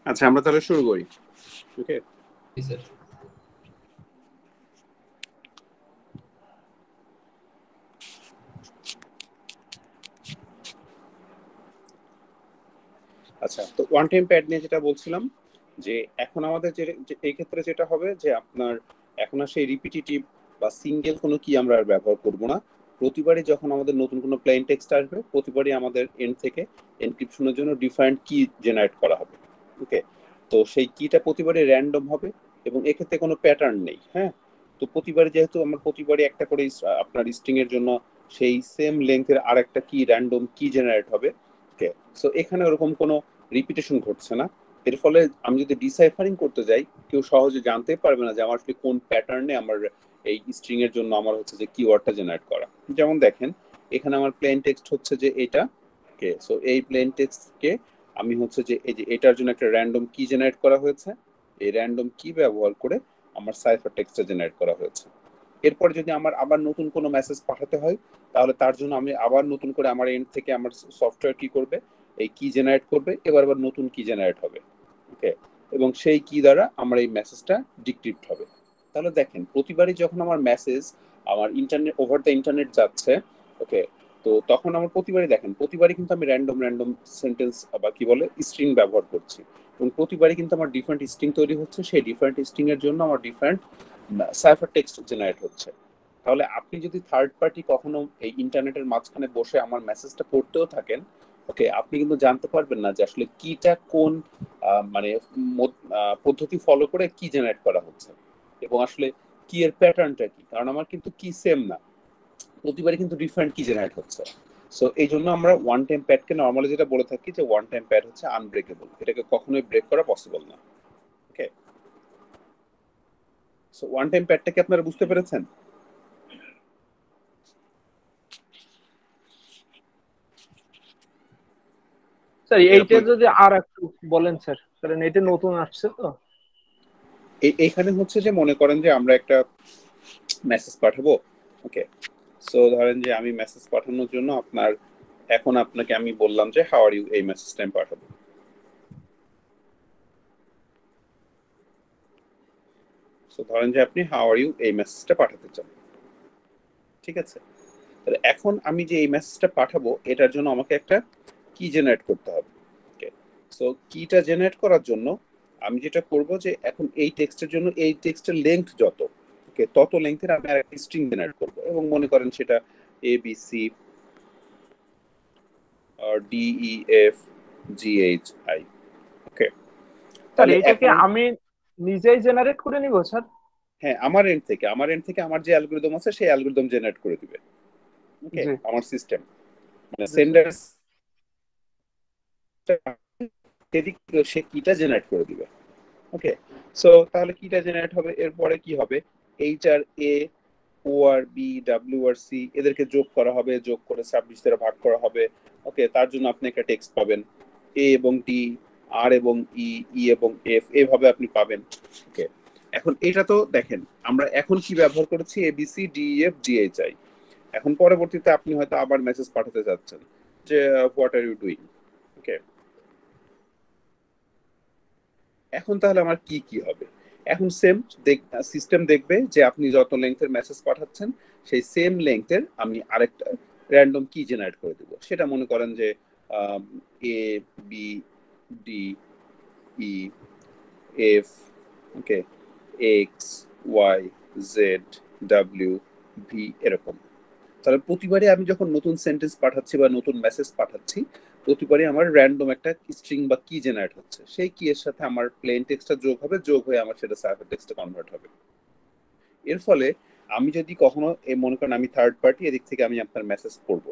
আচ্ছা, আমরা তাহলে শুরু করি। ওকে, স্যার। আচ্ছা, তো ওয়ান টাইম প্যাড নিয়ে যেটা বলছিলাম, যে এখন আমাদের এই ক্ষেত্রে যেটা হবে যে আপনার এখন আর সেই রিপিটিটিভ বা সিঙ্গেল কোনো কি আমরা আর ব্যবহার করব না। প্রতিবারই যখন আমাদের নতুন কোনো প্লেন টেক্সট আসবে, প্রতিবারই আমাদের এন্ড থেকে এনক্রিপশনের জন্য ডিফারেন্ট কি জেনারেট করা হবে। ওকে, তো সেই কিটা প্রতিবারই র্যান্ডম হবে এবং এক্ষেত্রে কোনো প্যাটার্ন নেই। হ্যাঁ, তো প্রতিবারই যেহেতু আমার প্রতিবারই একটা করে আপনার স্ট্রিং এর জন্য সেই সেম লেন্থের আরেকটা কি র্যান্ডম কি জেনারেট হবে। ওকে, সো এখানে ওরকম কোনো রিপিটেশন ঘটছে না। এর ফলে আমি যদি ডিসাইফারিং করতে যাই, কেউ সহজে জানতে পারবে না যে আমার আসলে কোন প্যাটার্নে আমার এই স্ট্রিং এর জন্য আমার হচ্ছে যে কিওয়ার্ডটা জেনারেট করা। যেমন দেখেন, এখানে আমার প্লেন টেক্সট হচ্ছে যে এটা। ওকে, সো এই প্লেন টেক্সটকে আমি হচ্ছে যে এই যে এটার জন্য একটা র্যান্ডম কি জেনারেট করা হয়েছে। এই র্যান্ডম কি ব্যবহার করে আমার সাইফার টেক্সটটা জেনারেট করা হয়েছে। এরপরে যদি আমার আবার নতুন কোনো মেসেজ পাঠাতে হয়, তাহলে তার জন্য আমি আবার নতুন করে আমার এন্ড থেকে আমার সফটওয়্যার কি করবে, এই কি জেনারেট করবে, এবার আবার নতুন কি জেনারেট হবে। ওকে, এবং সেই কি দ্বারা আমার এই মেসেজটা ডিক্রিপ্ট হবে। তাহলে দেখেন, প্রতিবারই যখন আমার মেসেজ আমার ইন্টারনেট ওভার দ্য ইন্টারনেট যাচ্ছে, ওকে, তো তখন আমার প্রতিবারই দেখেন, প্রতিবারই কিন্তু আমি র্যান্ডম র্যান্ডম সেন্টেন্স বা কি বলে স্ট্রিং ব্যবহার করছি, এবং প্রতিবারই কিন্তু আমার ডিফারেন্ট স্ট্রিং তৈরি হচ্ছে। সেই ডিফারেন্ট স্ট্রিং এর জন্য আমার ডিফারেন্ট সাইফার টেক্সট জেনারেট হচ্ছে। তাহলে আপনি যদি থার্ড পার্টি কখনো এই ইন্টারনেটের মাঝখানে বসে আমার মেসেজটা পড়তেও থাকেন, ওকে, আপনি কিন্তু জানতে পারবেন না যে আসলে কিটা কোন মানে পদ্ধতি ফলো করে কি জেনারেট করা হচ্ছে, এবং আসলে কি এর প্যাটার্নটা কি, কারণ আমার কিন্তু কি সেম না, প্রতিবারই কিন্তু ডিফারেন্ট কি জেনারেট হচ্ছে। সো এই জন্য আমরা ওয়ান টাইম প্যাডকে নর্মালি যেটা বলে থাকি যে ওয়ান টাইম প্যাড হচ্ছে আনব্রেকেবল, এটাকে কখনোই ব্রেক করা পসিবল না। ওকে, সো ওয়ান টাইম প্যাডটাকে আপনারা বুঝতে পেরেছেন? স্যার এইটা এরকম যদি আর একটু বলেন স্যার, কারণ এটা নতুন আসছে তো। এইখানে হচ্ছে যে মনে করেন যে আমরা একটা মেসেজ পাঠাবো। ওকে, সো ধরেন যে আমি মেসেজ পাঠানোর জন্য এখন আপনাকে আমি বললাম যে হাউ আর ইউ, এই মেসেজটা আমি পাঠাবো। সো ধরেন যে আপনি হাউ আর ইউ এই মেসেজটা পাঠাতে চান। ঠিক আছে, তাহলে এখন আমি যে এই মেসেজটা পাঠাবো, এটার জন্য আমাকে একটা কি জেনারেট করতে হবে। ওকে, সো কিটা জেনারেট করার জন্য আমি যেটা করব যে এখন এই টেক্সটের জন্য এই টেক্সটের লেংথ যত, ওকে, তত লেংথের আমি একটা স্ট্রিং জেনারেট করব, এবং মনে করেন সেটা এ বি সি আর D E F G H I. Okay, sir তাহলে এইটাকে এখন আমি নিজেই জেনারেট করে নিব স্যার? হ্যাঁ, আমার এন্ড থেকে আমার যে অ্যালগরিদম আছে সেই অ্যালগরিদম জেনারেট করে দিবে। ওকে, জি আমার সিস্টেম মানে জি স্যার। সেন্ডার সে কিটা জেনারেট করে দিবে। ওকে, সো তাহলে কিটা জেনারেট হবে, এরপরে কি হবে, এইচ আর এ, ও আর বি, ডাব্লিউ আর সি, এদেরকে যোগ করা হবে, যোগ করে 26 দ্বারা ভাগ করা হবে। ওকে, তার জন্য আপনি একটা টেক্সট পাবেন, এ এবং ডি, আর এবং ই, ই এবং এফ, এভাবে আপনি পাবেন। ওকে, এখন এটা তো দেখেন, আমরা এখন কি ব্যবহার করেছি, A B C D E F G H I. এখন পরবর্তীতে আপনি হয়তো আবার মেসেজ পাঠাতে যাচ্ছেন যে what are you doing. Okay, এখন তাহলে আমার কি কি হবে, এখন সেম সিস্টেম দেখবে যে আপনি যত লেংথের মেসেজ পাঠাচ্ছেন, সেই সেম লেংথের আমি আরেকটা র্যান্ডম কি জেনারেট করে দেবো। সেটা মনে করেন যে A B D E F, okay, X Y Z W V, এরকম। তাহলে প্রতিবারই আমি যখন নতুন সেন্টেন্স পাঠাচ্ছি বা নতুন মেসেজ পাঠাচ্ছি, প্রতিবারই আমার র্যান্ডম একটা স্ট্রিং বা কি জেনারেট হচ্ছে, সেই কি এর সাথে আমার প্লেন টেক্সটটা যোগ হবে, যোগ হয়ে আমার সেটা সাইফার টেক্সটে কনভার্ট হবে। এর ফলে আমি যদি কখনো মনে করেন আমি থার্ড পার্টি, এদিক থেকে আমি আপনার মেসেজ পড়বো,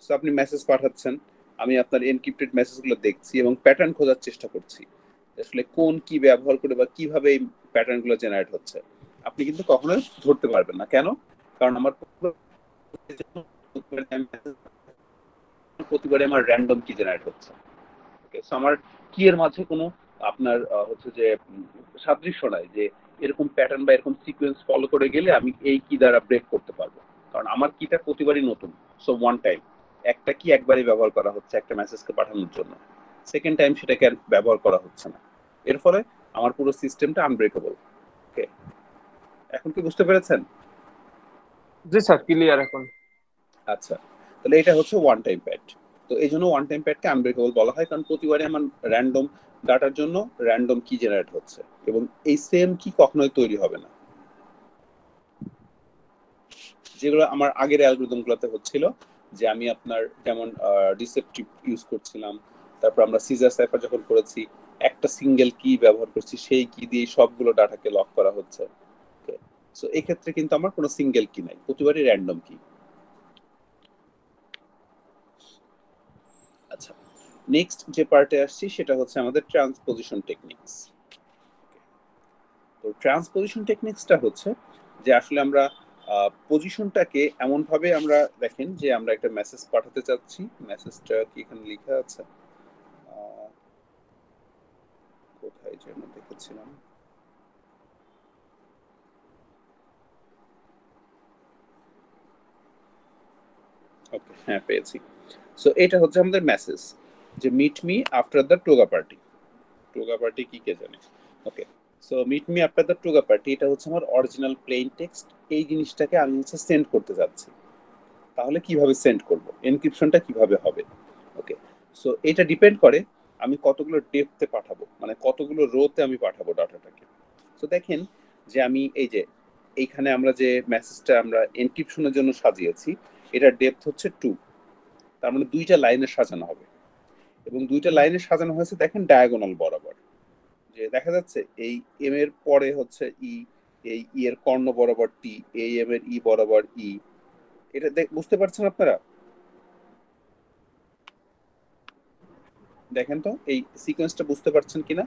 সো আপনি মেসেজ পাঠাচ্ছেন, আমি আপনার এনক্রিপ্টেড মেসেজগুলো দেখছি এবং প্যাটার্ন খোঁজার চেষ্টা করছি আসলে কোন কি ব্যবহার করে বা কিভাবে এই প্যাটার্নগুলো জেনারেট হচ্ছে। আপনি কিন্তু কখনোই ধরতে পারবেন না, কেন? কারণ আমার প্রতিবারে আমার র্যান্ডম কি জেনারেট হচ্ছে। ওকে, সো আমার কি এর মাঝে কোনো আপনার হচ্ছে যে সাদৃশ্য নাই যে এরকম প্যাটার্ন বা এরকম সিকোয়েন্স ফলো করে গেলে আমি এই কি দ্বারা ব্রেক করতে পারবো, কারণ আমার কিটা প্রতিবারই নতুন। সো ওয়ান টাইম একটা কি একবারই ব্যবহার করা হচ্ছে একটা মেসেজকে পাঠানোর জন্য। সেকেন্ড টাইম সেটাকে আর ব্যবহার করা হচ্ছে না। এর ফলে আমার পুরো সিস্টেমটা আনব্রেকেবল। ওকে, এখন কি বুঝতে পেরেছেন? জি স্যার, ক্লিয়ার এখন। আচ্ছা, তাহলে এটা হচ্ছে ওয়ান টাইম প্যাড। তো এই জন্য ওয়ান টাইম প্যাডকে আনব্রেকেবল বলা হয়, কারণ প্রতিবারই আমার র্যান্ডম ডাটার জন্য র্যান্ডম কি জেনারেট হচ্ছে এবং এই সেম কি কখনোই তৈরি হবে না, যেগুলো আমার আগের অ্যালগরিদম গুলোতে হচ্ছিল। যে আমি আপনার যেমন ডিসেপটিভ ইউজ করছিলাম, তারপর আমরা সিজার সাইফার যখন করেছি একটা সিঙ্গেল কি ব্যবহার করছি, সেই কি দিয়ে সবগুলো ডাটাকে লক করা হচ্ছে। সো এই ক্ষেত্রে কিন্তু আমার কোনো সিঙ্গেল কি নাই, প্রতিবারই র্যান্ডম কি। আচ্ছা, নেক্সট যে পার্টে আসছি সেটা হচ্ছে আমাদের ট্রান্সপোজিশন টেকনিক্স। তো ট্রান্সপোজিশন টেকনিক্সটা হচ্ছে যে আসলে আমরা পজিশনটাকে এমন ভাবে আমরা দেখেন যে আমরা একটা মেসেজ পাঠাতে চাচ্ছি, মেসেজটা কি এখানে লেখা আছে, কোথায় যেন দেখেছিলাম, ওকে হ্যাঁ পেয়েছি। সো এটা হচ্ছে আমাদের মেসেজ যে meet me after the toga party. Toga party কি কে জানে? Okay, so meet me after the toga party এটা হচ্ছে আমার অরিজিনাল প্লেন টেক্সট। এই জিনিসটাকে আমি হচ্ছে সেন্ড করতে যাচ্ছি। তাহলে কিভাবে সেন্ড করব, এনক্রিপশনটা কিভাবে হবে? ওকে, সো এটা ডিপেন্ড করে আমি কতগুলো ডেপথে পাঠাবো, মানে কতগুলো রোতে আমি পাঠাবো ডাটাটাকে। সো দেখেন যে আমি এই যে এইখানে আমরা যে মেসেজটা আমরা এনক্রিপশনের জন্য সাজিয়েছি, এটার ডেপথ হচ্ছে 2। তার মানে দুইটা লাইনে সাজানো হবে এবং দুইটা লাইনে সাজানো হয়েছে দেখেন ডায়াগোনাল বরাবর। যে দেখা যাচ্ছে এই এম এর পরে হচ্ছে ই, এই ই এর কর্ণ বরাবর টি, এই এম এর ই বরাবর ই। এটা বুঝতে পারছেন আপনারা? দেখেন তো এই সিকোয়েন্সটা বুঝতে পারছেন কিনা।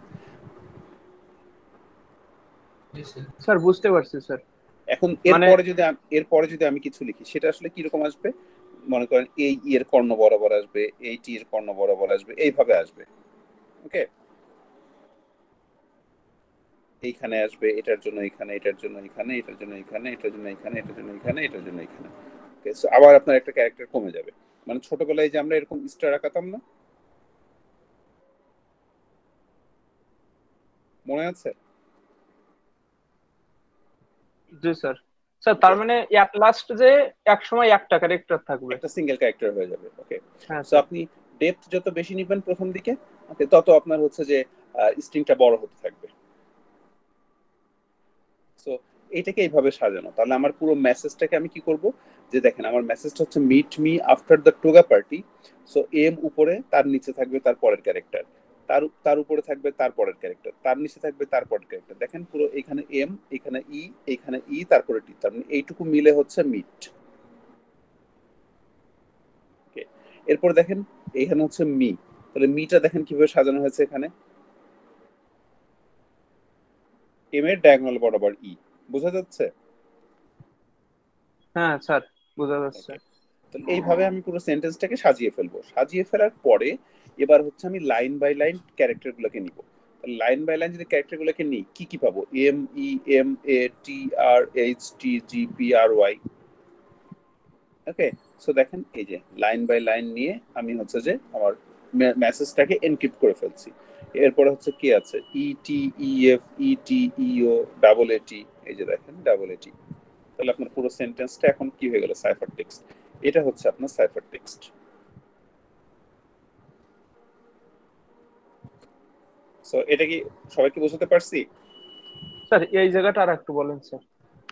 স্যার বুঝতে পারছি স্যার। এখন মানে এরপরে যদি আমি কিছু লিখি সেটা আসলে কিরকম আসবে, মনে করেন এই ই এর কর্ণ বরাবর আসবে, এই টি এর কর্ণ বরাবর আসবে, এইভাবে আসবে। ওকে, এইখানে আসবে, এটার জন্য এখানে, এটার জন্য এখানে, এটার জন্য এখানে, এটার জন্য এখানে, এটার জন্য এখানে, এটার জন্য এখানে। ওকে, সো আবার আপনার একটা ক্যারেক্টার কমে যাবে। মানে ছোটবেলায় যে আমরা এরকম স্টার আঁকাতাম না, মনে আছে? জি স্যার। স্যার তার মানে এক লাস্ট যে এক সময় একটা ক্যারেক্টার থাকবে। একটা সিঙ্গেল ক্যারেক্টার হয়ে যাবে। ওকে, হ্যাঁ সো স্যার। আপনি ডেপথ যত বেশি নিবেন প্রথম দিকে, ওকে, তত আপনার হচ্ছে যে স্ট্রিংটা বড় হতে থাকবে। সো এটাকে এইভাবে সাজানো, তাহলে আমার পুরো মেসেজটাকে আমি কি করব, যে দেখেন আমার মেসেজটা হচ্ছে meet me after the toga party. So M উপরে, তার নিচে থাকবে তার পরের ক্যারেক্টার, তার তার উপরে থাকবে তার পরের ক্যারেক্টার, তার নিচে থাকবে তার পরের ক্যারেক্টার। দেখেন পুরো এখানে এম, এখানে ই, এখানে ই, তারপরে টি, তার মানে এইটুকু মিলে হচ্ছে মিট। ওকে, এরপর দেখেন এখানে হচ্ছে মি, তাহলে মিটা দেখেন কিভাবে সাজানো হয়েছে, এখানে এম এর ডায়াগোনাল বরাবর ই, বোঝা যাচ্ছে? হ্যাঁ স্যার, বোঝা যাচ্ছে। ওকে, তো এইভাবে আমি পুরো সেন্টেন্সটাকে সাজিয়ে ফেলবো। সাজিয়ে ফেলার পরে এবার হচ্ছে আমি লাইন বাই লাইন ক্যারেক্টার গুলোকে নিব। লাইন বাই লাইন যদি ক্যারেক্টার গুলোকে নিই কি কি পাবো, M E M A T R H T G P R Y. Okay, so দেখেন এই যে লাইন বাই লাইন নিয়ে আমি হচ্ছে যে আমার মেসেজটাকে এনক্রিপ্ট করে ফেলছি। এরপরে হচ্ছে কি আছে, ই টি E F E T E O double A টি, এই যে দেখেন ডাবল এ টি। তাহলে আপনার পুরো সেন্টেন্সটা এখন কি হয়ে গেল, সাইফার টেক্সট। এটা হচ্ছে আপনার সাইফার টেক্সট। সো এটা কি সবাইকে বোঝাতে পারছি? স্যার এই জায়গাটা আর একটু বলেন স্যার।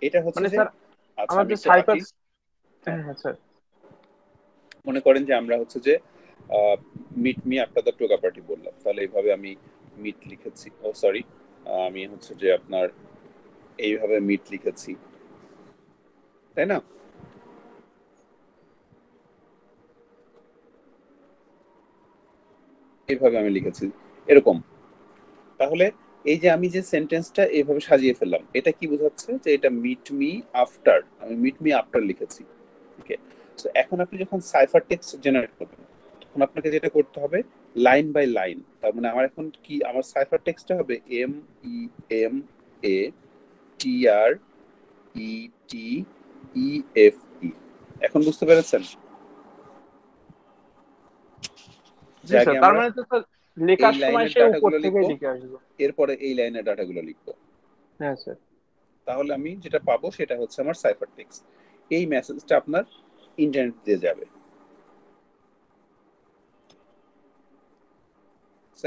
এটা হচ্ছে মানে যে, স্যার আচ্ছা আমার আমি যে একটু সাইফার। আঁকি। হ্যাঁ, হ্যাঁ হ্যাঁ স্যার। মনে করেন যে আমরা হচ্ছে যে meet me after the toga party বললাম, তাহলে এইভাবে আমি মিট লিখেছি, ও সরি, আমি হচ্ছে যে আপনার এইভাবে মিট লিখেছি, তাই না? এইভাবে আমি লিখেছি এরকম। তাহলে এই যে আমি যে সেন্টেন্সটা এইভাবে সাজিয়ে ফেললাম, এটা কি বোঝাচ্ছে যে এটা মিট মি আফটার, আমি মিট মি আফটার লিখেছি। ওকে, তো এখন আপনি যখন সাইফার টেক্সট জেনারেট করবেন, তখন আপনাকে যেটা করতে হবে লাইন বাই লাইন। তার মানে আমার এখন কি, আমার সাইফার টেক্সটটা হবে M E M A T R E T E F E. এখন বুঝতে পেরেছেন যে জি আগে স্যার, তার আমরা, মানে তো স্যার লেখার এই সময় লাইনের সে উপর ডাটাগুলো থেকেই লিখবো, লিখে আসবে। এরপরে এই লাইনের ডাটাগুলো লিখবো। হ্যাঁ স্যার। তাহলে আমি যেটা পাবো সেটা হচ্ছে আমার সাইফার টেক্সট। এই মেসেজটা আপনার ইন্টারনেট দিয়ে যাবে।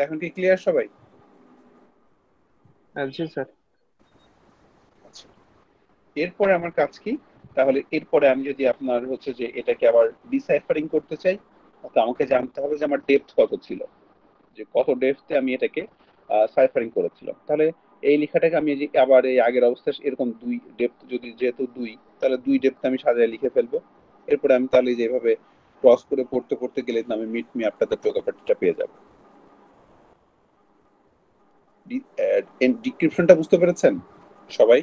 এখন কি ক্লিয়ার সবাই? জি স্যার। আচ্ছা, এরপরে আমার কাজ কি? তাহলে এরপরে আমি যদি আপনার হচ্ছে যে এটাকে আবার ডিসাইফারিং করতে চাই, তো আমাকে জানতে হবে যে আমার ডেপথ কত ছিল, যে কত ডেপথে আমি এটাকে সাইফারিং করেছিলাম। তাহলে এই লেখাটাকে আমি এই যে আবার এই আগের অবস্থা এরকম দুই ডেপথ, যদি যেহেতু দুই, তাহলে দুই ডেপথ আমি সাজায় লিখে ফেলবো। এরপরে আমি তাহলে যেভাবে ক্রস করে পড়তে পড়তে গেলে আমি মিট মি আপনাদের প্রপার্টিটা পেয়ে যাবো। ডিক্রিপশনটা বুঝতে পেরেছেন সবাই,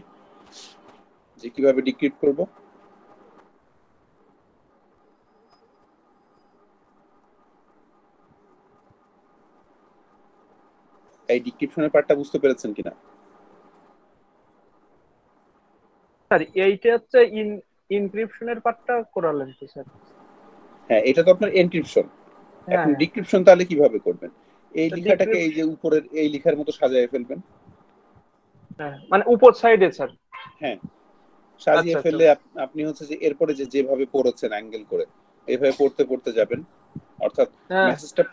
যে কিভাবে ডিক্রিপ্ট করব? এই ডিক্রিপশনের পার্টটা বুঝতে পেরেছেন কিনা? স্যার এইটা হচ্ছে ইনক্রিপশনের পার্টটা করালেন তো স্যার? হ্যাঁ, এটা তো আপনার এনক্রিপশন। হ্যাঁ এখন হ্যাঁ। ডিক্রিপশন তাহলে কিভাবে করবেন? এই তো লেখাটাকে এই যে ডিক্রিপশন, উপরের এই লেখার মতো সাজিয়ে ফেলবেন। হ্যাঁ মানে উপর সাইডে স্যার? হ্যাঁ, সাজিয়ে আচ্ছা আচ্ছা। ফেললে আপনি হচ্ছে যে এরপরে যে যেভাবে পড়েছেন অ্যাঙ্গেল করে এইভাবে পড়তে পড়তে যাবেন। অর্থাৎ হ্যাঁ মেসেজটা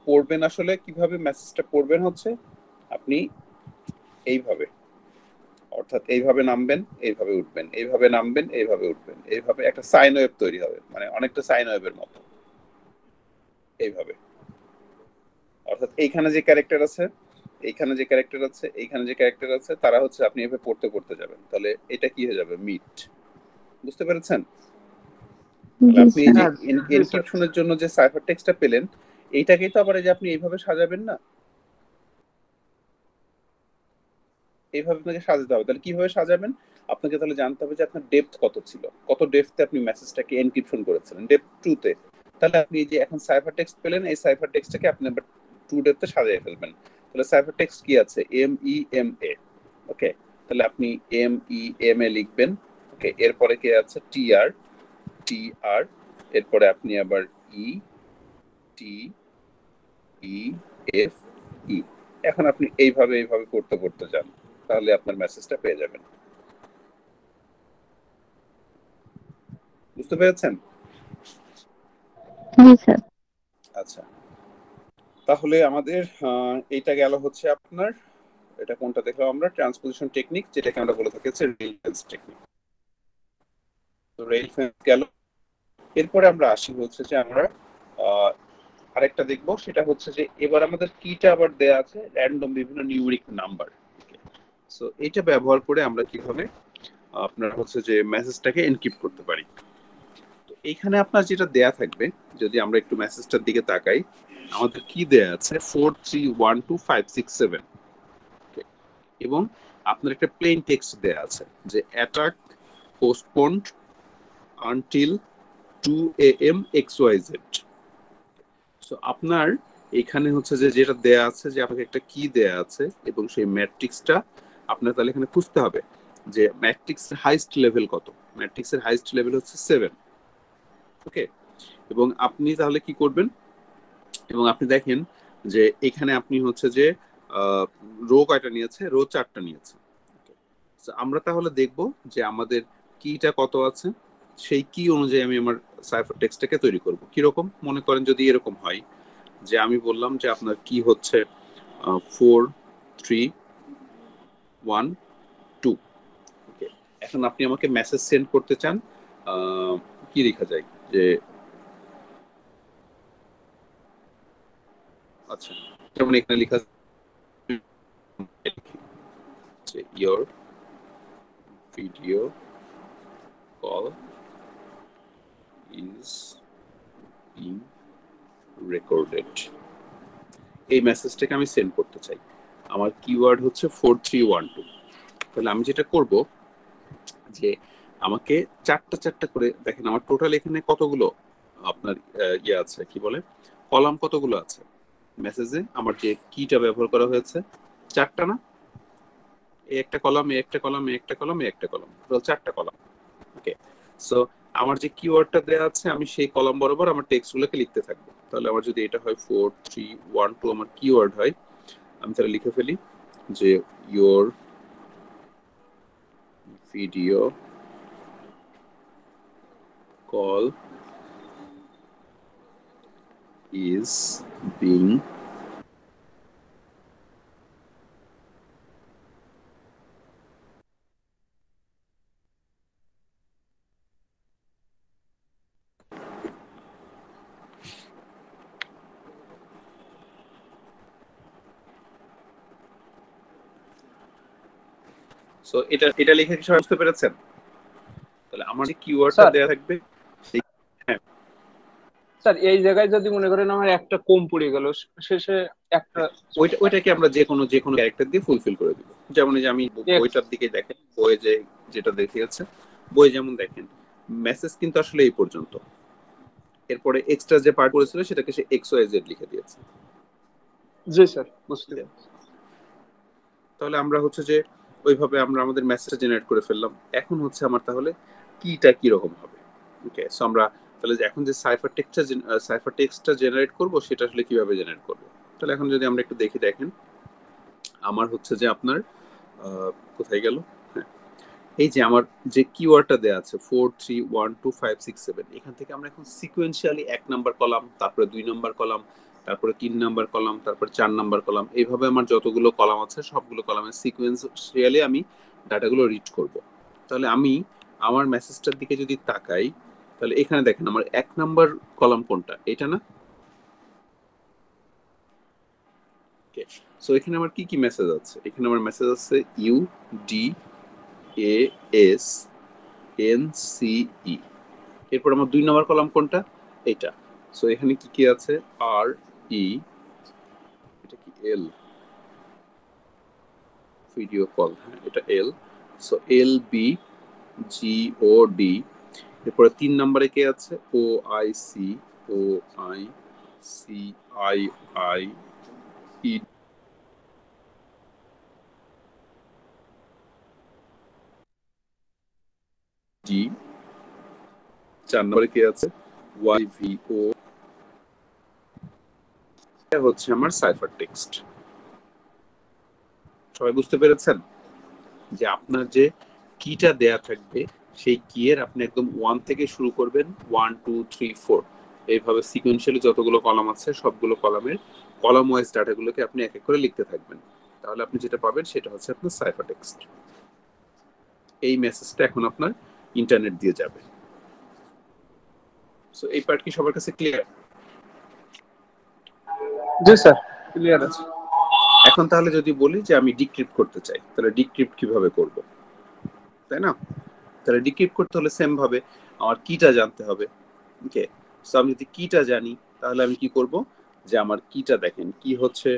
পড়বেন, আসলে কিভাবে মেসেজটা পড়বেন হচ্ছে আপনি এইভাবে, অর্থাৎ এইভাবে নামবেন, এইভাবে উঠবেন, এইভাবে নামবেন, এইভাবে উঠবেন, এইভাবে একটা সাইন ওয়েভ তৈরি হবে, মানে অনেকটা সাইন ওয়েভের মতো এইভাবে। অর্থাৎ এইখানে যে ক্যারেক্টার আছে, এইখানে যে ক্যারেক্টার আছে, এইখানে যে ক্যারেক্টার আছে, তারা হচ্ছে আপনি এভাবে পড়তে পড়তে যাবেন, তাহলে এটা কি হয়ে যাবে? মিট। বুঝতে পেরেছেন? তাহলে জি আপনি এই স্যার। যে হ্যাঁ। জি স্যার। এনক্রিপশনের জন্য যে সাইফার টেক্সটটা পেলেন, এইটাকেই তো আবার এই যে আপনি এইভাবে সাজাবেন না, এইভাবে আপনাকে সাজাতে হবে। তাহলে কিভাবে সাজাবেন? আপনাকে তাহলে জানতে হবে যে আপনার ডেপথ কত ছিল, কত ডেপথে আপনি মেসেজটাকে এনক্রিপশন করেছিলেন, ডেপথ 2 তে। তাহলে আপনি এই যে এখন সাইফার টেক্সট পেলেন, এই সাইফার টেক্সটটাকে আপনি আবার 2 ডেপথে সাজিয়ে ফেলবেন। তাহলে সাইফার টেক্সট কি আছে? M E M A. ওকে, তাহলে আপনি এম ই এম এ লিখবেন। ওকে, এরপরে কি আছে? টি আর, টি আর, এরপরে আপনি আবার ই টি ই এফ ই। এখন আপনি এইভাবে এইভাবে করতে করতে যান, তাহলে আপনার মেসেজটা পেয়ে যাবেন। বুঝতে পেরেছেন? জি স্যার। আচ্ছা, তাহলে আমাদের এইটা গেল হচ্ছে আপনার, এটা কোনটা দেখলাম আমরা? ট্রান্সপোজিশন টেকনিক, যেটাকে আমরা বলে থাকি হচ্ছে রেইল ফেন্স টেকনিক। তো রেইল ফেন্স গেল। এরপরে আমরা আসি হচ্ছে যে আমরা আহ, আরেকটা দেখবো, সেটা হচ্ছে যে এবার আমাদের কিটা আবার দেয়া আছে র্যান্ডম বিভিন্ন নিউমেরিক নাম্বার। সো এটা ব্যবহার করে আমরা কিভাবে আপনার হচ্ছে যে মেসেজটাকে এনক্রিপ্ট করতে পারি। তো এইখানে আপনার যেটা দেয়া থাকবে, যদি আমরা একটু মেসেজটার দিকে তাকাই, আমাদের কি দেয়া আছে? 431257, এবং আপনার একটা প্লেন টেক্সট দেয়া আছে যে attack postponed until 2 AM XYZ। So আপনার এখানে হচ্ছে যে যেটা দেয়া আছে, যে আপনাকে একটা কি দেয়া আছে এবং সেই ম্যাট্রিক্সটা আপনার তাহলে এখানে খুঁজতে হবে যে ম্যাট্রিক্সের হাইস্ট লেভেল কত। ম্যাট্রিক্সের হাইস্ট লেভেল হচ্ছে 7। ওকে, এবং আপনি তাহলে কি করবেন? এবং আপনি দেখেন যে এখানে আপনি হচ্ছে যে রো কয়টা নিয়েছে? রো 4টা নিয়েছে। So, আমরা তাহলে দেখব যে আমাদের কিটা কত আছে, সেই কি অনুযায়ী আমি আমার সাইফার টেক্সটটাকে তৈরি করব। কিরকম? মনে করেন যদি এরকম হয় যে আমি বললাম যে আপনার কি হচ্ছে 4312। ওকে, এখন আপনি আমাকে মেসেজ সেন্ড করতে চান, কি লেখা যায় যে, আচ্ছা, যেমন এখানে লেখা আছে your video call is being recorded. এই মেসেজটাকে আমি সেন্ড করতে চাই। আমার কিওয়ার্ড হচ্ছে 4312। তাহলে আমি যেটা করব যে আমাকে চারটা চারটা করে, দেখেন আমার টোটাল এখানে কতগুলো আপনার ইয়ে আছে, কি বলে, কলাম কতগুলো আছে মেসেজে, আমার যে কিটা ব্যবহার করা হয়েছে 4টা না? এই একটা কলাম, এই একটা কলাম, এই একটা কলাম, এই একটা কলাম, টোটাল 4টা কলাম। ওকে, সো আমার যে কিওয়ার্ডটা দেওয়া আছে আমি সেই কলাম বরাবর আমার টেক্সটগুলোকে লিখতে থাকবো। তাহলে আমার যদি এটা হয় 4312 আমার কিওয়ার্ড হয়, আমি তাহলে লিখে ফেলি যে your video call is being so এটা লিখে কি সবাই বুঝতে পেরেছেন? তাহলে আমার যে কিওয়ার্ডটা স্যার দেয়া থাকবে সেই, হ্যাঁ স্যার এই জায়গায় যদি মনে করেন আমার একটা কম পড়ে গেল, শেষে একটা ওইটাকে আমরা যে কোনো ক্যারেক্টার দিয়ে ফুলফিল করে দিব। যেমন এই যে আমি এক্স। বইটার দিকে দেখেন, বইয়ে যেটা দেখিয়েছে, বই যেমন দেখেন মেসেজ কিন্তু আসলে এই পর্যন্ত, এরপরে এক্সট্রা যে পার্ট করেছিল সেটাকে সে এক্স ওয়াই জেড লিখে দিয়েছে। জি স্যার, বুঝতে পারছি। তাহলে আমরা হচ্ছে যে ওইভাবে আমরা আমাদের মেসেজ জেনারেট করে ফেললাম। এখন হচ্ছে আমার তাহলে কিটা কি রকম হবে। ওকে, সো আমরা তাহলে এখন যে সাইফার টেক্সটটা জেনারেট করব সেটা আসলে কিভাবে জেনারেট করব। তাহলে এখন যদি আমরা একটু দেখি, দেখেন আমার হচ্ছে যে আপনার কোথায় গেল, হ্যাঁ এই যে আমার যে কিওয়ার্ডটা দেওয়া আছে 431257, এখান থেকে আমরা এখন সিকোয়েন্সিয়ালি 1 নাম্বার কলাম, তারপরে 2 নাম্বার কলাম, তারপরে 3 নাম্বার কলাম, তারপরে 4 নাম্বার কলাম, এইভাবে আমার যতগুলো কলাম আছে সবগুলো কলামের সিকোয়েন্সিয়ালি আমি ডাটাগুলো রিড করব। তাহলে আমি আমার মেসেজটার দিকে যদি তাকাই, তাহলে এখানে দেখেন আমার 1 নাম্বার কলাম কোনটা, এটা না? ওকে, সো এখানে আমার কি কি মেসেজ আছে? এখানে আমার মেসেজ আছে U D A S N C E. এরপর আমার 2 নম্বর কলাম কোনটা, এটা। সো এখানে কি কি আছে, আর ই, এটা কি এল, ভিডিও কল, হ্যাঁ এটা L, so L B G O D. এরপরে 3 নম্বরে কে আছে, O I C, O I C I I E D. 4 নম্বরে কে আছে, ওয়াই ভি ও। এটা হচ্ছে আমার সাইফার টেক্সট। সবাই বুঝতে পেরেছেন যে আপনার যে কিটা দেয়া থাকবে সেই কি এর আপনি একদম 1 থেকে শুরু করবেন, 1 2 3 4 এইভাবে সিকোয়েন্সিয়ালি যতগুলো কলাম আছে সবগুলো কলামের কলাম ওয়াইজ ডাটাগুলোকে আপনি এক এক করে লিখতে থাকবেন। তাহলে আপনি যেটা পাবেন সেটা হচ্ছে আপনার সাইফার টেক্সট। এই মেসেজটা এখন আপনার ইন্টারনেট দিয়ে যাবে। সো এই পার্ট কি সবার কাছে ক্লিয়ার? জি স্যার, ক্লিয়ার আছে। এখন তাহলে যদি বলি যে আমি ডিক্রিপ্ট করতে চাই, তাহলে ডিক্রিপ্ট কিভাবে করব, তাই না? তাহলে ডিক্রিপ্ট করতে হলে সেম ভাবে আমার কিটা জানতে হবে। ওকে, সো আমি যদি কিটা জানি তাহলে আমি কি করব, যে আমার কিটা দেখেন কি হচ্ছে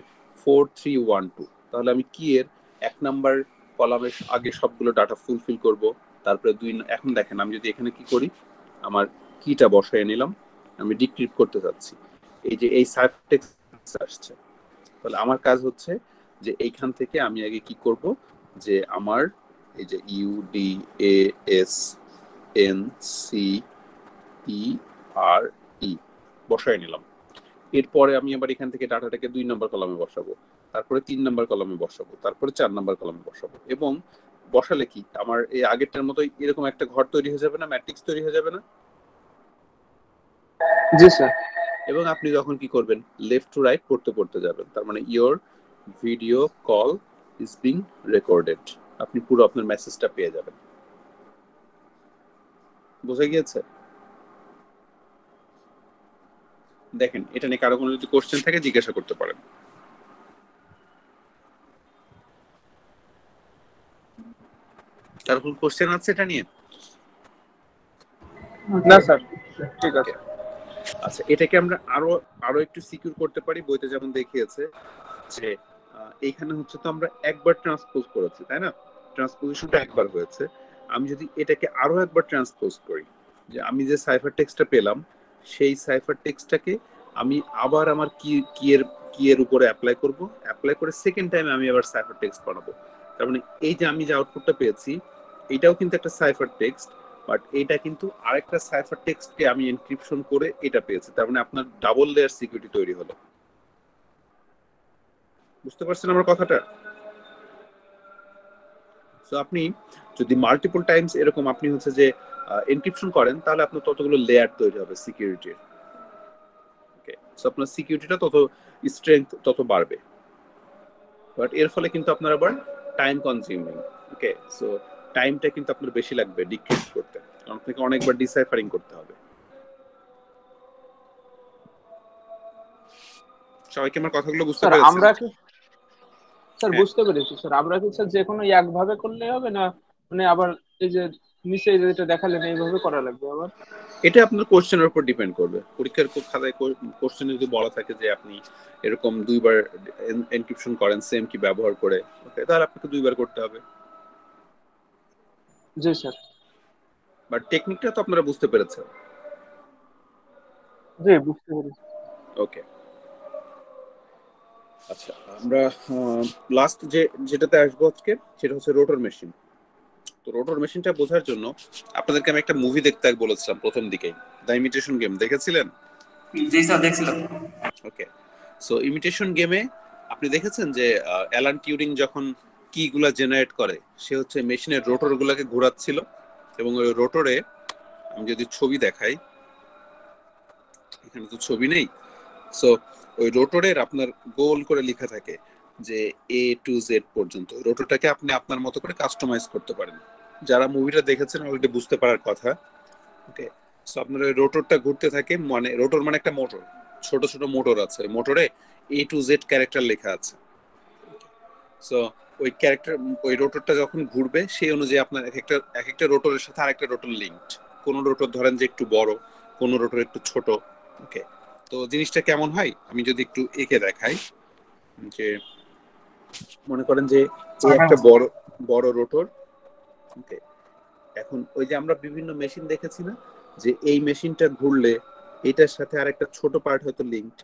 4312। তাহলে আমি কি এর 1 নাম্বার কলামের আগে সবগুলো ডাটা ফুলফিল করব, তারপরে 2। এখন দেখেন আমি যদি এখানে কি করি, আমার কিটা বসায় নিলাম, আমি ডিক্রিপ্ট করতে যাচ্ছি, এই যে এই সাইফার টেক্সট আসছে। তাহলে আমার কাজ হচ্ছে যে এইখান থেকে আমি আগে কি করব, যে আমার এই যে U D A S N C E R E বসায় নিলাম। এরপরে আমি আবার এখান থেকে ডাটাটাকে 2 নম্বর কলামে বসাবো, তারপরে 3 নম্বর কলামে বসাবো, তারপরে 4 নম্বর কলামে বসাবো। এবং বসালে কি আমার এই আগেরটার মতো এরকম একটা ঘর তৈরি হয়ে যাবে না, ম্যাট্রিক্স তৈরি হয়ে যাবে না? জি স্যার। এবং আপনি যখন কি করবেন, লেফট টু রাইট পড়তে পড়তে যাবেন, তার মানে your video call is being recorded, আপনি পুরো আপনার মেসেজটা পেয়ে যাবেন। বুঝে গিয়েছে? দেখেন এটা নিয়ে কারো কোনো যদি কোশ্চেন থাকে জিজ্ঞাসা করতে পারেন। কারো কোনো কোশ্চেন আছে এটা নিয়ে? না স্যার, ঠিক আছে। আচ্ছা, এটাকে আমরা আরো আরো একটু সিকিউর করতে পারি। বইতে যেমন দেখিয়েছে যে এইখানে হচ্ছে তো আমরা একবার ট্রান্সপোজ করেছি, তাই না? ট্রান্সপোজিশনটা একবার হয়েছে। আমি যদি এটাকে আরো একবার ট্রান্সপোজ করি, যে আমি যে সাইফার টেক্সটটা পেলাম সেই সাইফার টেক্সটটাকে আমি আবার আমার কি এর উপরে অ্যাপ্লাই করব, অ্যাপ্লাই করে সেকেন্ড টাইম আমি আবার সাইফার টেক্সট বানাবো। তার মানে এই যে আমি যে আউটপুটটা পেয়েছি এটাও কিন্তু একটা সাইফার টেক্সট, বাট এটা কিন্তু আরেকটা সাইফার টেক্সটকে আমি এনক্রিপশন করে এটা পেয়েছি, তার মানে আপনার ডাবল লেয়ার সিকিউরিটি তৈরি হলো। বুঝতে পারছেন আমার কথাটা? সো আপনি যদি মাল্টিপল টাইমস এরকম আপনি হচ্ছে যে এনক্রিপশন করেন, তাহলে আপনার ততগুলো লেয়ার তৈরি হবে সিকিউরিটির। ওকে, সো আপনার সিকিউরিটিটা তত স্ট্রেংথ তত বাড়বে। বাট এর ফলে কিন্তু আপনার আবার টাইম কনজিউমিং। ওকে, সো টাইমটা কিন্তু আপনার বেশি লাগবে ডিক্রিপ্ট করতে, কারণ আপনাকে অনেকবার ডিসাইফারিং করতে হবে। সবাইকে আমার কথাগুলো বুঝতে স্যার পেরেছেন? আমরা কি স্যার হ্যাঁ, বুঝতে পেরেছি স্যার, আমরা কি স্যার যে কোনো একভাবে করলে হবে না, মানে আবার এই যে নিচে যেটা দেখালেন এইভাবে করা লাগবে আবার? এটা আপনার কোশ্চেনের উপর ডিপেন্ড করবে। পরীক্ষার খাতায় কোশ্চেনে যদি বলা থাকে যে আপনি এরকম দুইবার এনক্রিপশন করেন সেম কি ব্যবহার করে, ওকে, তাহলে আপনাকে দুইবার করতে হবে। জি স্যার। বাট টেকনিকটা তো আপনারা বুঝতে পেরেছেন। জি বুঝতে পেরেছি। ওকে, আচ্ছা, আমরা লাস্ট যেটাতে আসবো আজকে সেটা হচ্ছে রোটর মেশিন। তো রোটর মেশিনটা বোঝার জন্য আপনাদেরকে আমি একটা মুভি দেখতে বলেছিলাম প্রথম দিকেই, দ্য ইমিটেশন গেম, দেখেছিলেন? জি স্যার দেখছিলাম। ওকে, সো ইমিটেশন গেমে আপনি দেখেছেন যে অ্যালান টিউরিং যখন কি গুলা জেনারেট করে, সে হচ্ছে মেশিনের রোটর গুলাকে ঘোরাচ্ছিল, এবং ওই রোটরে আমি যদি ছবি দেখাই, এখানে তো ছবি নেই। সো ওই রোটরের আপনার গোল করে লেখা থাকে যে এ টু জেড পর্যন্ত। রোটরটাকে আপনি আপনার মতো করে কাস্টমাইজ করতে পারেন। যারা মুভিটা দেখেছেন অলরেডি বুঝতে পারার কথা। ওকে, সো আপনার ওই রোটরটা ঘুরতে থাকে, মানে রোটর মানে একটা মোটর, ছোট ছোট মোটর আছে মোটরে, এ টু জেড ক্যারেক্টার লেখা আছে। সো ওই ক্যারেক্টার, ওই রোটরটা যখন ঘুরবে সেই অনুযায়ী আপনার এক একটা রোটরের সাথে আরেকটা রোটর লিঙ্কড। কোন রোটর ধরেন যে একটু বড়, কোন রোটর একটু ছোট। ওকে, তো জিনিসটা কেমন হয় আমি যদি একটু এঁকে দেখাই, যে মনে করেন যে এই একটা বড় বড় রোটর। ওকে, এখন ওই যে আমরা বিভিন্ন মেশিন দেখেছি না, যে এই মেশিনটা ঘুরলে এটার সাথে আরেকটা ছোট পার্ট হয়তো লিঙ্কড,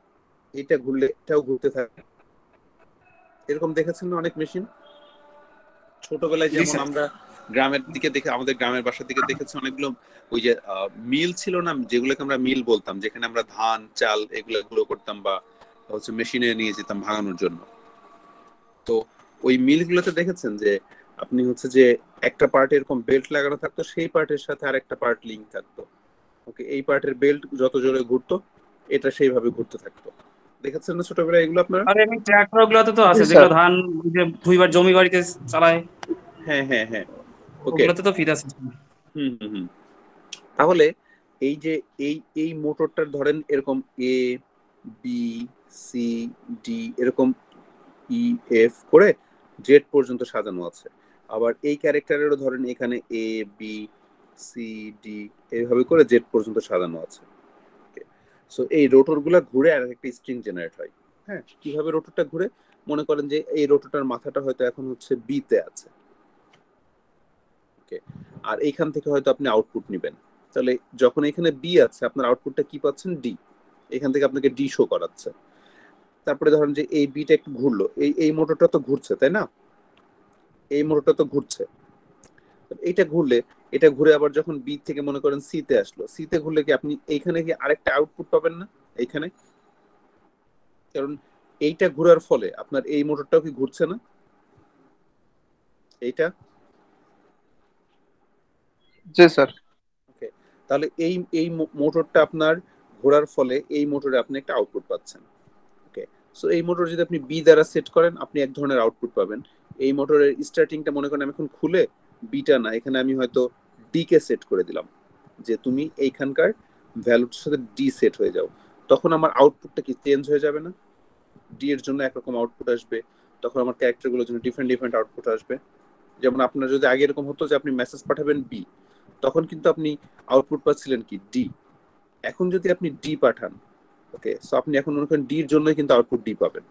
এটা ঘুরলে এটাও ঘুরতে থাকে, এরকম দেখেছেন না অনেক মেশিন? ছোটবেলায় জি যেমন স্যার। আমরা গ্রামের দিকে দেখে, আমাদের গ্রামের বাসার দিকে দেখেছি অনেকগুলো ওই যে মিল ছিল না, যেগুলোকে আমরা মিল বলতাম, যেখানে আমরা ধান চাল এগুলো করতাম, বা হচ্ছে মেশিনে নিয়ে যেতাম ভাঙানোর জন্য। তো ওই মিলগুলোতে দেখেছেন যে আপনি হচ্ছে যে একটা পার্ট এরকম বেল্ট লাগানো থাকতো, সেই পার্টের সাথে আরেকটা পার্ট লিঙ্ক থাকতো। ওকে, এই পার্টের বেল্ট যত জোরে ঘুরতো এটা সেইভাবে ঘুরতে থাকতো। দেখেছেন না ছোটবেলায় এগুলো আপনারা? আর এমনি ট্রাক্টর গুলোতে তো জি আছে স্যার। যেগুলো ধান যে দুইবার জমি বাড়িতে চালায়, হ্যাঁ হ্যাঁ হ্যাঁ। ওকে, ওগুলোতে তো ফিট আছে। হুম হুম হুম। তাহলে এই যে এই মোটরটার ধরেন এরকম এ বি সি ডি এরকম ই এফ করে জেড পর্যন্ত সাজানো আছে। আবার এই ক্যারেক্টারেরও ধরেন এখানে এ বি সি ডি এইভাবে করে জেড পর্যন্ত সাজানো আছে। সো এই রোটর গুলা ঘুরে আর একটা স্ট্রিং জেনারেট হয়। হ্যাঁ, কিভাবে রোটরটা ঘুরে, মনে করেন যে এই রোটরটার মাথাটা হয়তো এখন হচ্ছে বি তে আছে। ওকে, আর এইখান থেকে হয়তো আপনি আউটপুট নেবেন, তাহলে যখন এখানে বি আছে আপনার আউটপুটটা কি পাচ্ছেন, ডি। এখান থেকে আপনাকে ডি শো করাচ্ছে। তারপরে ধরেন যে এই বিটা একটু ঘুরলো, এই মোটরটা তো ঘুরছে তাই না, এই মোটরটা তো ঘুরছে, এইটা ঘুরলে এটা ঘুরে আবার যখন বি থেকে মনে করেন সি তে আসলো, সি তে ঘুরলে কি আপনি এইখানে কি আরেকটা আউটপুট পাবেন না এইখানে? কারণ এইটা ঘোরার ফলে আপনার এই মোটরটাও কি ঘুরছে না, এইটা? জি স্যার। ওকে, তাহলে এই এই মোটরটা আপনার ঘোরার ফলে এই মোটরে আপনি একটা আউটপুট পাচ্ছেন। ওকে, সো এই মোটর যদি আপনি বি দ্বারা সেট করেন আপনি এক ধরনের আউটপুট পাবেন। এই মোটরের স্টার্টিংটা মনে করেন আমি এখন খুলে বিটা না, এখানে আমি হয়তো ডি কে সেট করে দিলাম, যে তুমি এইখানকার ভ্যালুটার সাথে ডি সেট হয়ে যাও, তখন আমার আউটপুটটা কি চেঞ্জ হয়ে যাবে না? ডি এর জন্য একরকম আউটপুট আসবে, তখন আমার ক্যারেক্টার গুলোর জন্য ডিফারেন্ট ডিফারেন্ট আউটপুট আসবে। যেমন আপনার যদি আগে এরকম হতো যে আপনি মেসেজ পাঠাবেন বি, তখন কিন্তু আপনি আউটপুট পাচ্ছিলেন কি ডি। এখন যদি আপনি ডি পাঠান, ওকে, সো আপনি এখন মনে করেন ডির জন্যই কিন্তু আউটপুট ডি পাবেন।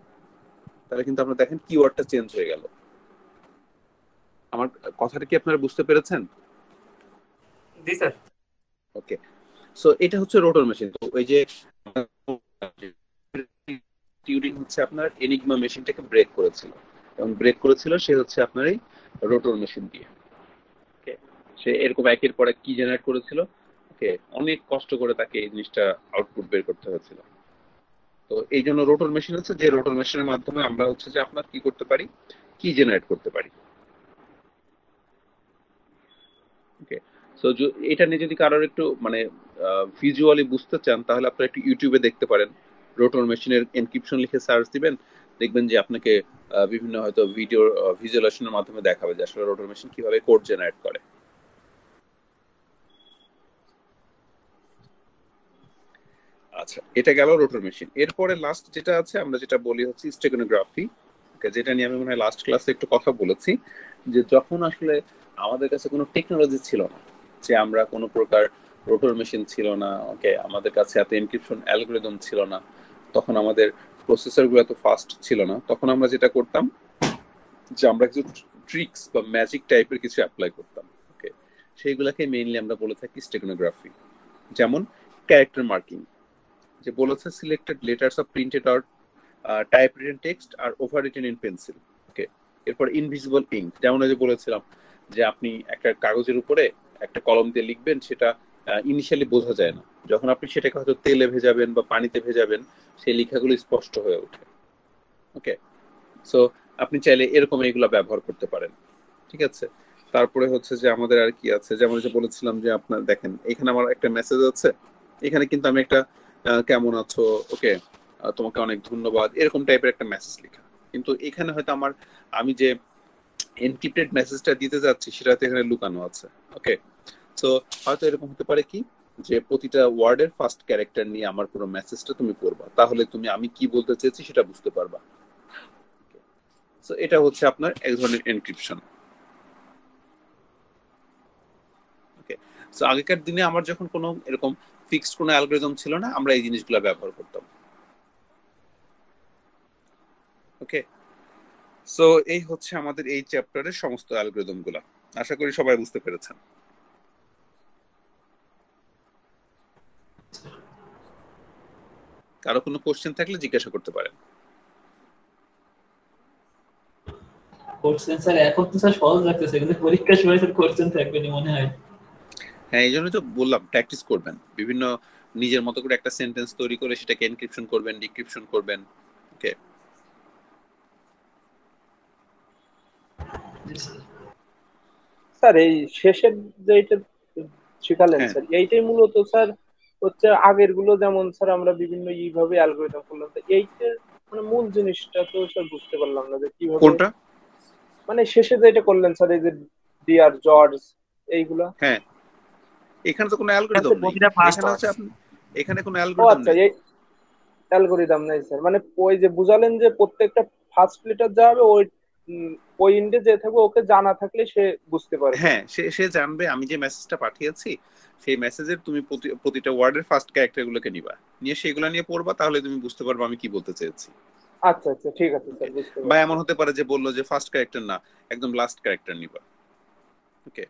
তাহলে কিন্তু আপনারা দেখেন কিওয়ার্ডটা চেঞ্জ হয়ে গেল। আমার কথাটা কি আপনারা বুঝতে পেরেছেন? জি স্যার। ওকে, সো এটা হচ্ছে রোটর মেশিন। তো ওই যে টিউরিং হচ্ছে আপনার এনিগমা মেশিনটাকে ব্রেক করেছিল, এবং ব্রেক করেছিল সে হচ্ছে আপনার এই রোটর মেশিন দিয়ে। ওকে, সে এরকম একের পর এক কি জেনারেট করেছিল, ওকে, অনেক কষ্ট করে তাকে এই জিনিসটা আউটপুট বের করতে হয়েছিল। তো এই জন্য রোটর মেশিন হচ্ছে, যে রোটর মেশিনের মাধ্যমে আমরা হচ্ছে যে আপনার কি করতে পারি, কি জেনারেট করতে পারি। ওকে, সো এটা নিয়ে যদি কারোর একটু মানে ভিজুয়ালি বুঝতে চান, তাহলে আপনারা একটু ইউটিউবে দেখতে পারেন, রোটর মেশিনের এনক্রিপশন লিখে সার্চ দিবেন, দেখবেন যে আপনাকে বিভিন্ন হয়তো ভিডিও ভিজুয়ালাইজেশনের মাধ্যমে দেখাবে যে আসলে রোটর মেশিন কিভাবে কোড জেনারেট করে। আচ্ছা, এটা গেল রোটর মেশিন। এরপরে লাস্ট যেটা আছে আমরা যেটা বলি হচ্ছে স্টেগনোগ্রাফি, যেটা নিয়ে আমি মনে হয় লাস্ট ক্লাসে একটু কথা বলেছি, যে যখন আসলে আমাদের কাছে কোনো টেকনোলজি ছিল না, যে আমরা কোনো প্রকার রোটর মেশিন ছিল না, ওকে, আমাদের কাছে এত এনক্রিপশন অ্যালগরিদম ছিল না, তখন আমাদের প্রসেসরগুলো এত ফাস্ট ছিল না, তখন আমরা যেটা করতাম যে আমরা কিছু ট্রিক্স বা ম্যাজিক টাইপের কিছু অ্যাপ্লাই করতাম। ওকে, সেইগুলাকে মেইনলি আমরা বলে থাকি স্টেগনোগ্রাফি। যেমন ক্যারেক্টার মার্কিং, যে বলেছে selected letters of printed out type written text আর over written in pencil. Okay, এরপর ইনভিজিবল ইঙ্ক, যেমন ওই যে বলেছিলাম যে আপনি একটা কাগজের উপরে একটা কলম দিয়ে লিখবেন, সেটা ইনিশিয়ালি বোঝা যায় না, যখন আপনি সেটাকে হয়তো তেলে ভেজাবেন বা পানিতে ভেজাবেন সেই লেখাগুলো স্পষ্ট হয়ে ওঠে। ওকে, সো আপনি চাইলে এরকম এগুলো ব্যবহার করতে পারেন। ঠিক আছে, তারপরে হচ্ছে যে আমাদের আর কি আছে, যেমন যে বলেছিলাম যে আপনার দেখেন এখানে আমার একটা মেসেজ আছে, এখানে কিন্তু আমি একটা কেমন আছো, ওকে, তোমাকে অনেক ধন্যবাদ, এরকম টাইপের একটা মেসেজ লেখা, কিন্তু এখানে হয়তো আমি যে এনক্রিপ্টেড মেসেজটা দিতে যাচ্ছি সেটাতে এখানে লুকানো আছে। ওকে, সো হয়তো এরকম হতে পারে কি যে প্রতিটা ওয়ার্ডের ফার্স্ট ক্যারেক্টার নিয়ে আমার পুরো মেসেজটা তুমি পড়বা, তাহলে তুমি আমি কি বলতে চেয়েছি সেটা বুঝতে পারবা। সো এটা হচ্ছে আপনার এক ধরনের এনক্রিপশন। ওকে, সো আগেকার দিনে আমার যখন কোনো এরকম ফিক্সড কোনো অ্যালগরিদম ছিল না, আমরা এই জিনিসগুলো ব্যবহার করতাম। ওকে, সো এই হচ্ছে আমাদের এই চ্যাপ্টারের সমস্ত অ্যালগরিদম গুলা। আশা করি সবাই বুঝতে পেরেছেন। কারো কোনো কোশ্চেন থাকলে জিজ্ঞাসা করতে পারেন। কোশ্চেন স্যার এখন তো স্যার সহজ লাগতেছে, কিন্তু পরীক্ষার সময় স্যার কোশ্চেন থাকবে না মনে হয়। হ্যাঁ, এই জন্যই তো বললাম প্র্যাকটিস করবেন, বিভিন্ন নিজের মতো করে একটা সেন্টেন্স তৈরি করে সেটাকে এনক্রিপশন করবেন, ডিক্রিপশন করবেন। ওকে, স্যার এই শেষের যেটা শিখালেন হ্যাঁ স্যার, এইটাই মূলত স্যার হচ্ছে আগের গুলো, যেমন স্যার আমরা বিভিন্ন এইভাবে অ্যালগরিদম করলাম, তো এইটার মানে মূল জিনিসটা তো স্যার বুঝতে পারলাম না যে কিভাবে, কোনটা? মানে শেষে যেটা করলেন স্যার এই যে ডিয়ার জর্জ এইগুলা। হ্যাঁ, এখানে তো কোনো এটা অ্যালগরিদম হচ্ছে নেই, প্রতিটা ফার্স্ট এখানে ওয়ার্ড। হচ্ছে আপনি, এখানে কোনো ও অ্যালগরিদম আচ্ছা, নেই এই তো। অ্যালগরিদম নাই স্যার, মানে ওই যে বুঝালেন যে প্রত্যেকটা ফার্স্ট লেটার যা হবে ওই ওই ইন্ডে যে থাকবে ওকে জানা থাকলে সে বুঝতে পারবে। হ্যাঁ, সে সে জানবে আমি যে মেসেজটা পাঠিয়েছি সেই মেসেজের তুমি প্রতিটা ওয়ার্ডের ফার্স্ট ক্যারেক্টার গুলোকে নিবা, নিয়ে সেগুলো নিয়ে পড়বা, তাহলে তুমি বুঝতে পারবে আমি কি বলতে চেয়েছি। আচ্ছা আচ্ছা, ঠিক আছে ওকে, স্যার, বুঝতে বা পারছি। এমন হতে পারে যে বললো যে ফার্স্ট ক্যারেক্টার না, একদম লাস্ট ক্যারেক্টার নিবা। ওকে,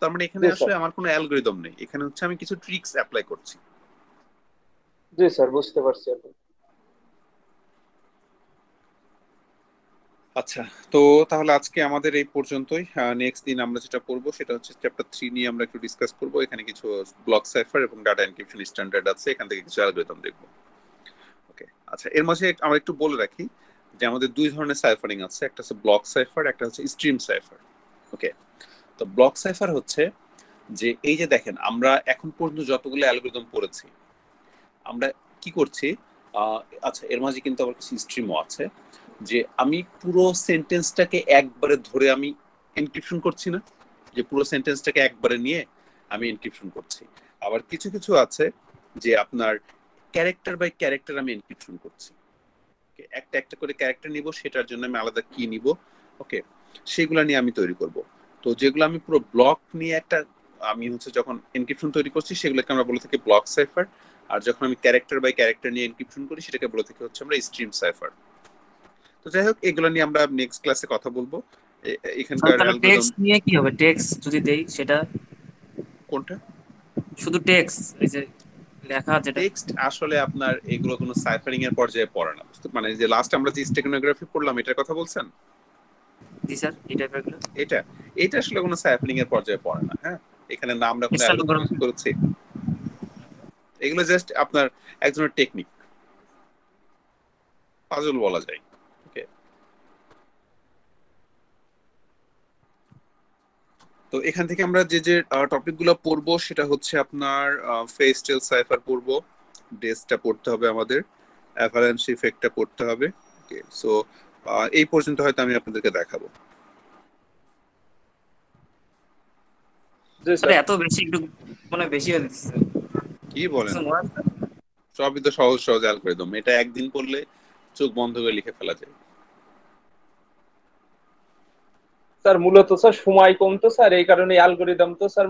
তার মানে এখানে জি স্যার, আসলে আমার কোনো অ্যালগরিদম নেই, এখানে হচ্ছে আমি কিছু ট্রিক্স অ্যাপ্লাই করছি। জি স্যার, বুঝতে পারছি এখন। আচ্ছা, তো তাহলে আজকে আমাদের এই পর্যন্তই। নেক্সট দিন আমরা যেটা করবো সেটা হচ্ছে চ্যাপ্টার 3 নিয়ে আমরা একটু ডিসকাস করবো। এখানে কিছু ব্লক সাইফার এবং ডাটা এনক্রিপশন স্ট্যান্ডার্ড আছে, এখান থেকে কিছু অ্যালগরিদম দেখবো। ওকে, আচ্ছা, এর মাঝে আমরা একটু বলে রাখি যে আমাদের দুই ধরনের সাইফারিং আছে, একটা হচ্ছে ব্লক সাইফার, একটা হচ্ছে স্ট্রিম সাইফার। ওকে, তো ব্লক সাইফার হচ্ছে যে এই যে দেখেন আমরা এখন পর্যন্ত যতগুলো অ্যালগরিদম পড়েছি, আমরা কি করছি, আচ্ছা এর মাঝে কিন্তু আবার কিছু স্ট্রিমও আছে, যে আমি পুরো সেন্টেন্সটাকে একবারে ধরে আমি এনক্রিপশন করছি না, যে পুরো সেন্টেন্সটাকে একবারে নিয়ে আমি এনক্রিপশন করছি। আবার কিছু কিছু আছে যে আপনার ক্যারেক্টার বাই ক্যারেক্টার আমি এনক্রিপশন করছি, একটা একটা করে ক্যারেক্টার নিব, সেটার জন্য আমি আলাদা কি নিব, ওকে, সেগুলো নিয়ে আমি তৈরি করব। তো যেগুলো আমি পুরো ব্লক নিয়ে একটা আমি হচ্ছে যখন এনক্রিপশন তৈরি করছি সেগুলোকে আমরা বলে থাকি ব্লক সাইফার, আর যখন আমি ক্যারেক্টার বাই ক্যারেক্টার নিয়ে এনক্রিপশন করি সেটাকে বলে থাকি হচ্ছে আমরা স্ট্রিম সাইফার। তো যাই হোক, এগুলো নিয়ে আমরা নেক্সট ক্লাসে কথা বলবো। স্যার এখানকার তাহলে অ্যালগরিদম টেক্সট নিয়ে কি হবে? টেক্সট যদি দেই সেটা কোনটা? শুধু টেক্সট, এই যে লেখা যেটা। টেক্সট আসলে আপনার এগুলো কোনো সাইফারিং এর পর্যায়ে পড়ে না, মানে যে লাস্ট আমরা যে স্টেগনোগ্রাফি পড়লাম এটার কথা বলছেন? জি স্যার, এই টাইপের গুলো এটা এটা আসলে কোনো স্যাম্পলিং এর পর্যায়ে পড়ে না। হ্যাঁ, এখানে না আমরা কোনো হিস্টোগ্রাম অ্যালগরিদম ইউজ করেছি, এগুলো জাস্ট আপনার এক ধরনের টেকনিক, পাজল বলা যায়। ওকে, তো এখান থেকে আমরা যে যে টপিকগুলো পড়বো সেটা হচ্ছে আপনার ফেস্টেল সাইফার পড়বো, ডেসটা পড়তে হবে আমাদের, অ্যাভালান্স ইফেক্টটা পড়তে হবে। ওকে, সো এই পর্যন্ত হয়তো আমি আপনাদেরকে দেখাবো। জি স্যার স্যার। এত বেশি একটু মানে বেশি হয়ে যাচ্ছে স্যার। কি বলেন, কিছু মনে আছে? সবই তো সহজ সহজ অ্যালগরিদম, এটা একদিন পড়লে চোখ বন্ধ করে লিখে ফেলা যায়। স্যার মূলত স্যার সময় কম তো স্যার, এই কারণে অ্যালগোরিদম তো স্যার